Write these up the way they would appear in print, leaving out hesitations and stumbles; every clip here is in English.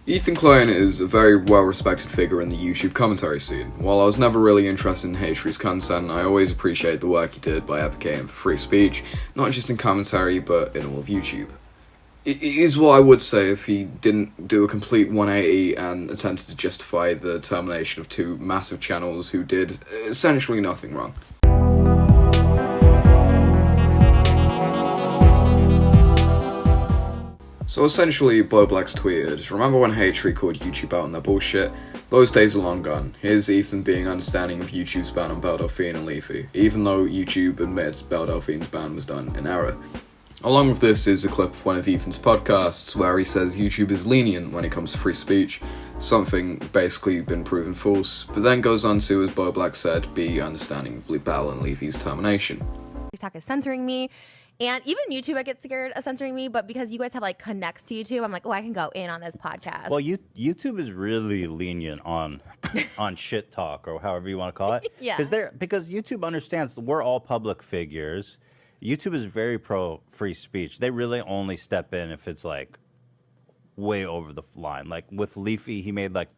Ethan Klein is a very well-respected figure in the YouTube commentary scene. While I was never really interested in Hatry's content, I always appreciate the work he did by advocating for free speech, not just in commentary, but in all of YouTube. It is what I would say if he didn't do a complete 180 and attempted to justify the termination of two massive channels who did essentially nothing wrong. So essentially, Blowblack's tweeted, "Remember when Hatry called YouTube out on their bullshit? Those days are long gone. Here's Ethan being understanding of YouTube's ban on Belle Delphine and Leafy, even though YouTube admits Belle Delphine's ban was done in error." Along with this is a clip of one of Ethan's podcasts where he says YouTube is lenient when it comes to free speech, something basically been proven false, but then goes on to, as Blowblack said, be understanding of Belle and Leafy's termination. TikTok is censoring me. And even YouTube, I get scared of censoring me, but because you guys have, like, connects to YouTube, I'm like, oh, I can go in on this podcast. Well, YouTube is really lenient on shit talk, or however you want to call it. Yeah. Because YouTube understands that we're all public figures. YouTube is very pro free speech. They really only step in if it's, like, way over the line. Like, with Leafy, he made, like,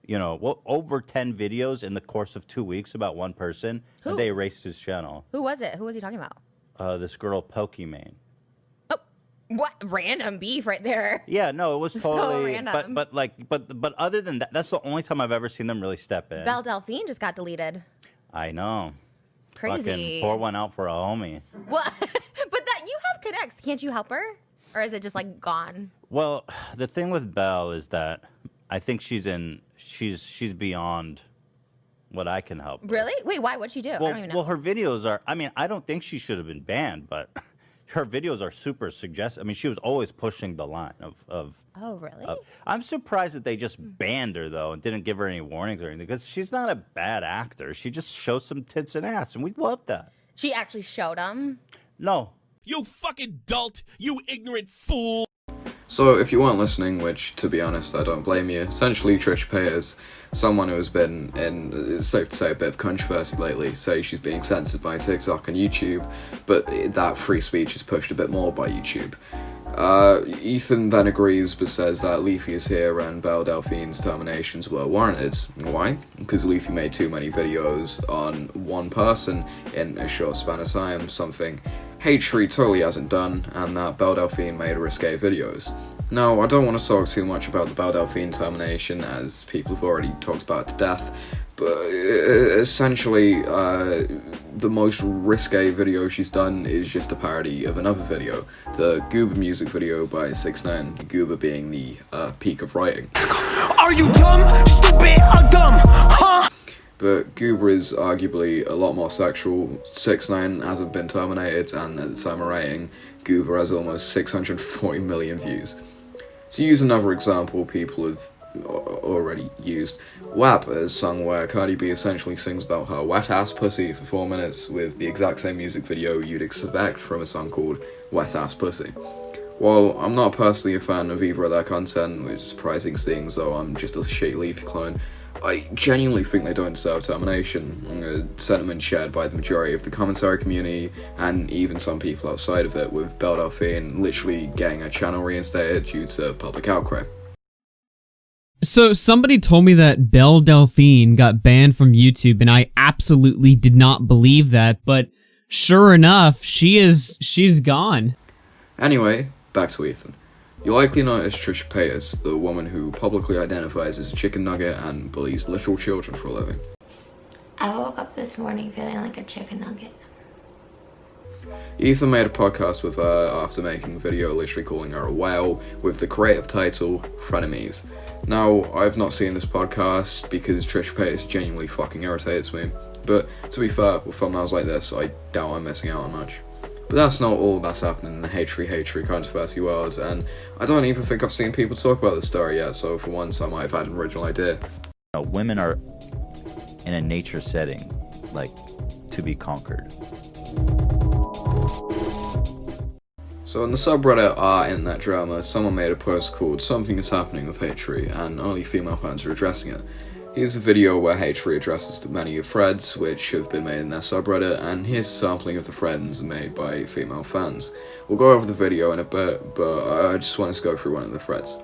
over 10 videos in the course of 2 weeks about one person, and they erased his channel. Who was it? Who was he talking about? This girl Pokimane. Oh, what random beef right there? Yeah, no, it was totally so random. But other than that, that's the only time I've ever seen them really step in. Belle Delphine just got deleted. I know. Crazy. Fucking pour one out for a homie. What? But that you have connects. Can't you help her? Or is it just like gone? Well, the thing with Belle is that I think she's beyond what I can help. Really? Wait, why? What'd she do? I don't even know. Well, her videos are, I don't think she should have been banned, but her videos are super suggestive. I mean, she was always pushing the line of oh, really? I'm surprised that they just banned her, though, and didn't give her any warnings or anything, because she's not a bad actor. She just shows some tits and ass, and we love that. She actually showed them? No. You fucking dolt! You ignorant fool! So, if you weren't listening, which, to be honest, I don't blame you, essentially Trish Paytas, someone who has been in, it's safe to say, a bit of controversy lately, say she's being censored by TikTok and YouTube, but that free speech is pushed a bit more by YouTube. Ethan then agrees, but says that Leafy is here and Belle Delphine's terminations were warranted. Why? Because Leafy made too many videos on one person in a short span of time, something Hatry totally hasn't done, and that Belle Delphine made risque videos. Now, I don't want to talk too much about the Belle Delphine termination, as people have already talked about it to death, but essentially, the most risque video she's done is just a parody of another video, the Goober music video by 6ix9ine, Goober being the peak of writing. Are you dumb, stupid, or dumb, huh? But Goober is arguably a lot more sexual. 6ix9ine hasn't been terminated, and at the time of writing, Goober has almost 640 million views. To use another example people have already used, WAP, a song where Cardi B essentially sings about her wet ass pussy for 4 minutes with the exact same music video you'd expect from a song called Wet Ass Pussy. While I'm not personally a fan of either of their content, which is surprising seeing as though I'm just a shitty Leafy clone, I genuinely think they don't deserve termination, a sentiment shared by the majority of the commentary community, and even some people outside of it, with Belle Delphine literally getting her channel reinstated due to public outcry. So somebody told me that Belle Delphine got banned from YouTube, and I absolutely did not believe that, but sure enough, she's gone. Anyway, back to Ethan. You likely noticed Trish Paytas, the woman who publicly identifies as a chicken nugget and bullies literal children for a living. I woke up this morning feeling like a chicken nugget. Ethan made a podcast with her after making a video literally calling her a whale with the creative title, Frenemies. Now, I've not seen this podcast because Trish Paytas genuinely fucking irritates me, but to be fair, with thumbnails like this, I doubt I'm missing out on much. But that's not all that's happening in the Hatry controversy world, and I don't even think I've seen people talk about this story yet, so for once I might have had an original idea. Women are in a nature setting, like, to be conquered. So in the subreddit r/internet drama, someone made a post called "Something is Happening with Hatry," and only female fans are addressing it. Here's a video where Hatry addresses the many of threads which have been made in their subreddit, and here's a sampling of the threads made by female fans. We'll go over the video in a bit, but I just want to go through one of the threads.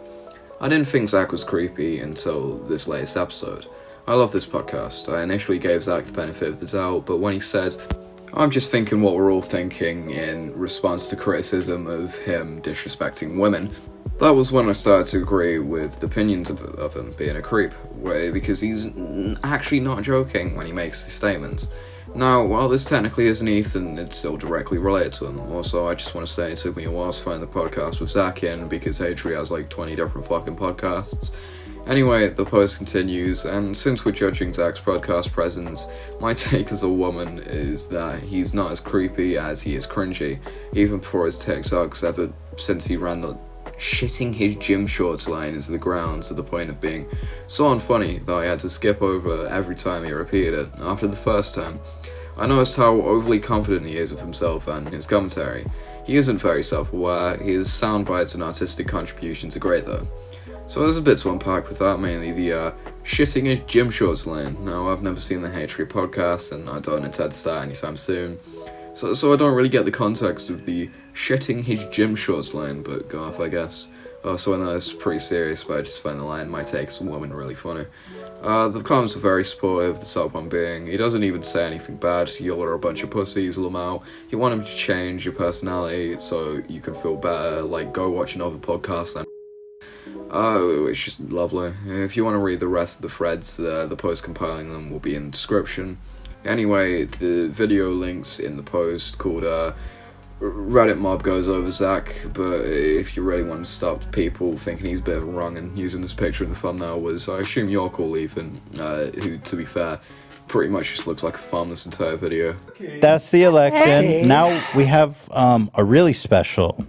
I didn't think Zach was creepy until this latest episode. I love this podcast. I initially gave Zach the benefit of the doubt, but when he said, "I'm just thinking what we're all thinking," in response to criticism of him disrespecting women, that was when I started to agree with the opinions of him being a creep, because he's actually not joking when he makes these statements. Now, while this technically isn't Ethan, it's still directly related to him. Also, I just want to say it took me a while to find the podcast with Zach in, because Atri has like 20 different fucking podcasts. Anyway, the post continues, and since we're judging Zach's podcast presence, my take as a woman is that he's not as creepy as he is cringy, even before his TikToks, ever since he ran the shitting his gym shorts line into the ground to the point of being so unfunny that I had to skip over every time he repeated it. After the first time, I noticed how overly confident he is of himself and his commentary. He isn't very self-aware, his sound bites and artistic contributions are great though. So there's a bit to unpack with that, mainly the shitting his gym shorts line. Now, I've never seen the Hatred podcast, and I don't intend to start anytime soon, so I don't really get the context of the shitting his gym shorts line, but go off, I guess. So I know it's pretty serious, but I just find the line, "my take as a woman," really funny. The comments are very supportive, the top one being, "He doesn't even say anything bad, y'all are a bunch of pussies, Lamau. You want him to change your personality so you can feel better, like go watch another podcast then." It's just lovely. If you want to read the rest of the threads, the post compiling them will be in the description. Anyway, the video links in the post called Reddit Mob Goes Over Zach, but if you really want to stop people thinking he's a bit of a wrong and using this picture in the thumbnail was, I assume, your call, Ethan, who, to be fair, pretty much just looks like a farm this entire video. That's the election. Now we have a really special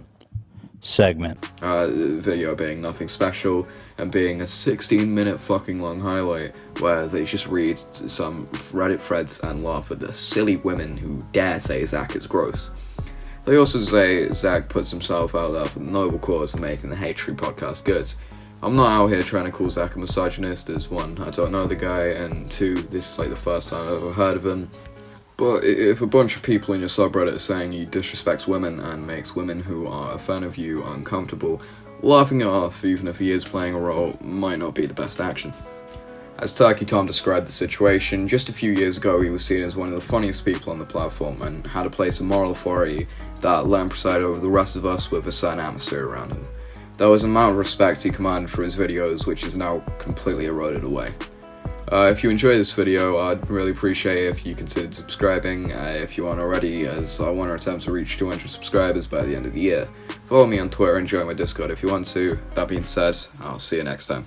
segment. Video being nothing special and being a 16-minute fucking long highlight where they just read some Reddit threads and laugh at the silly women who dare say Zach is gross. They also say Zach puts himself out there for the noble cause of making the Hatred podcast good. I'm not out here trying to call Zach a misogynist, as one, I don't know the guy, and two, this is like the first time I've ever heard of him. But if a bunch of people in your subreddit are saying he disrespects women and makes women who are a fan of you uncomfortable, laughing it off, even if he is playing a role, might not be the best action. As Turkey Tom described the situation, just a few years ago he was seen as one of the funniest people on the platform and had a place of moral authority that let him preside over the rest of us with a certain atmosphere around him. There was an amount of respect he commanded for his videos, which is now completely eroded away. If you enjoyed this video, I'd really appreciate it if you considered subscribing, if you aren't already, as I want to attempt to reach 200 subscribers by the end of the year. Follow me on Twitter and join my Discord if you want to. That being said, I'll see you next time.